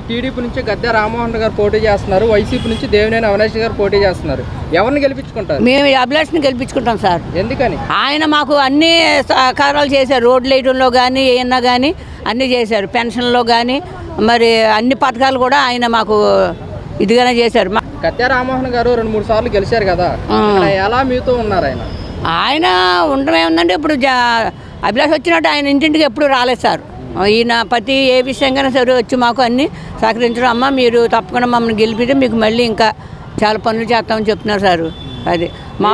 TDP నుంచి గద్దె రామ్మోహన్ గారు పోటీ చేస్తున్నారు, వైసీపీ నుంచి దేవినేని అవినాష్ గారు పోటీ చేస్తున్నారు. ఎవరిని గెలిపించుకుంటారు? మేము అభిలాష్ని గెలిపించుకుంటాం సార్. ఎందుకని? ఆయన మాకు అన్ని సహకారాలు చేశారు, రోడ్లు వేయడంలో కానీ ఏమన్నా కానీ అన్నీ చేశారు, పెన్షన్లో కానీ మరి అన్ని పథకాలు కూడా ఆయన మాకు ఇదిగానే చేశారు. గద్దె రామ్మోహన్ గారు 2-3 సార్లు గెలిచారు కదా, ఎలా మీతో ఉన్నారు ఆయన? ఆయన ఉండడం ఏముందంటే ఇప్పుడు అభిలాష్ వచ్చినట్టు ఆయన ఇంటింటికి ఎప్పుడు రాలేదు సార్. ఈయన ప్రతి ఏ విషయంగానే సరే వచ్చి మాకు అన్నీ సహకరించడం, అమ్మ మీరు తప్పకుండా మమ్మల్ని గెలిపితే మీకు మళ్ళీ ఇంకా చాలా పనులు చేస్తామని చెప్తున్నారు సార్. అది మా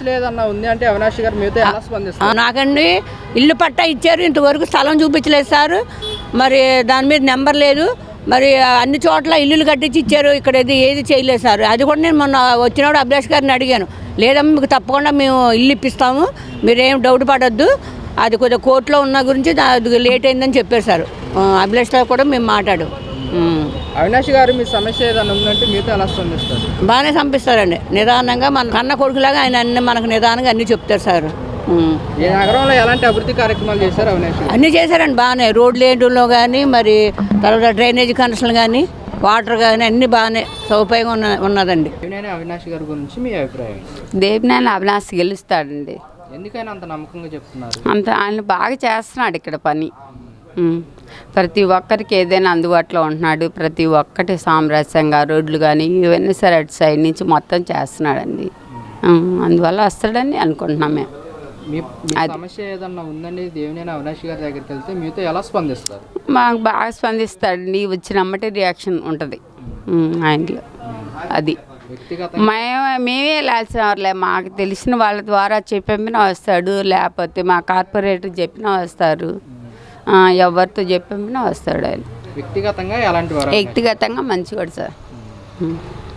లేదన్నా ఉంది అంటే అవినాష్ గారు మీతో ఎలా స్పందిస్తారు? నాకండి ఇల్లు పట్టా ఇచ్చారు, ఇంతవరకు స్థలం చూపించలేదు సార్. మరి దాని మీద నెంబర్ లేదు, మరి అన్ని చోట్ల ఇల్లులు కట్టించి ఇచ్చారు, ఇక్కడ ఏది చేయలేదు సార్. అది కూడా నేను మొన్న వచ్చినప్పుడు అభిలాష్ గారిని అడిగాను, లేదమ్మా మీకు తప్పకుండా మేము ఇల్లు ఇప్పిస్తాము, మీరేం డౌట్ పడొద్దు, అది కొద్దిగా కోర్టులో ఉన్న గురించి అది లేట్ అయిందని చెప్పారు సార్. అభిలాష్తో కూడా మేము మాట్లాడాం. అవినాష్ గారు మీ సమస్య ఏదైనా ఉందంటే మీతో ఎలా స్పందిస్తారు? బాగానే సంపిస్తారండి, నిదానంగా మన కన్న కొడుకులాగా ఆయన అన్ని మనకు నిదానంగా అన్నీ చెప్తారు సార్. ఈ నగరంలో ఎలాంటి అభివృద్ధి కార్యక్రమాలు చేశారు అవినాష్? అన్నీ చేశారండి బాగానే, రోడ్లు వేయడంలో కానీ మరి తర్వాత డ్రైనేజ్ కనెక్షన్లు కానీ వాటర్ కానీ అన్నీ బాగానే సౌకర్యంగా ఉన్నదండి. దేవినేని అవినాష్ గారి గురించి మీ అభిప్రాయం? దేవినేని అవినాష్ గెలుస్తాడండి. ఎందుకైనా అంత నమ్మకంగా చెప్తున్నారు? ఆయన బాగా చేస్తున్నాడు ఇక్కడ పని. ప్రతి ఒక్కరికి ఏదైనా అందుబాటులో ఉంటున్నాడు, ప్రతి ఒక్కటి సామరస్యంగా రోడ్లు కానీ ఇవన్నీ సరే అటు సైడ్ నుంచి మొత్తం చేస్తున్నాడండి. అందువల్ల వస్తాడని అనుకుంటున్నాం మేము. మీ సమస్య ఏదన్నా ఉందండి దేవినేని అవినాష్ గారి దగ్గరికి వెళ్తే మీతో ఎలా స్పందిస్తారు? మాకు బాగా స్పందిస్తాడండి, వచ్చినమ్మటే రియాక్షన్ ఉంటుంది ఆయనలో. అది మేమే వెళ్ళాల్సిన వాళ్ళే, మాకు తెలిసిన వాళ్ళ ద్వారా చెప్పినా వస్తాడు, లేకపోతే మా కార్పొరేటర్ చెప్పినా వస్తారు, ఎవరితో చెప్పినా వస్తాడు. ఆయన వ్యక్తిగతంగా ఎలాంటి వారు? వ్యక్తిగతంగా మంచివాడు సార్.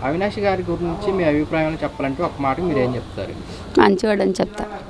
అవినాష్ గారి గురించి మీ అభిప్రాయాలు చెప్పాలంటే ఒక మాట మీరు ఏం చెప్తారు? మంచివాడు అని చెప్తా.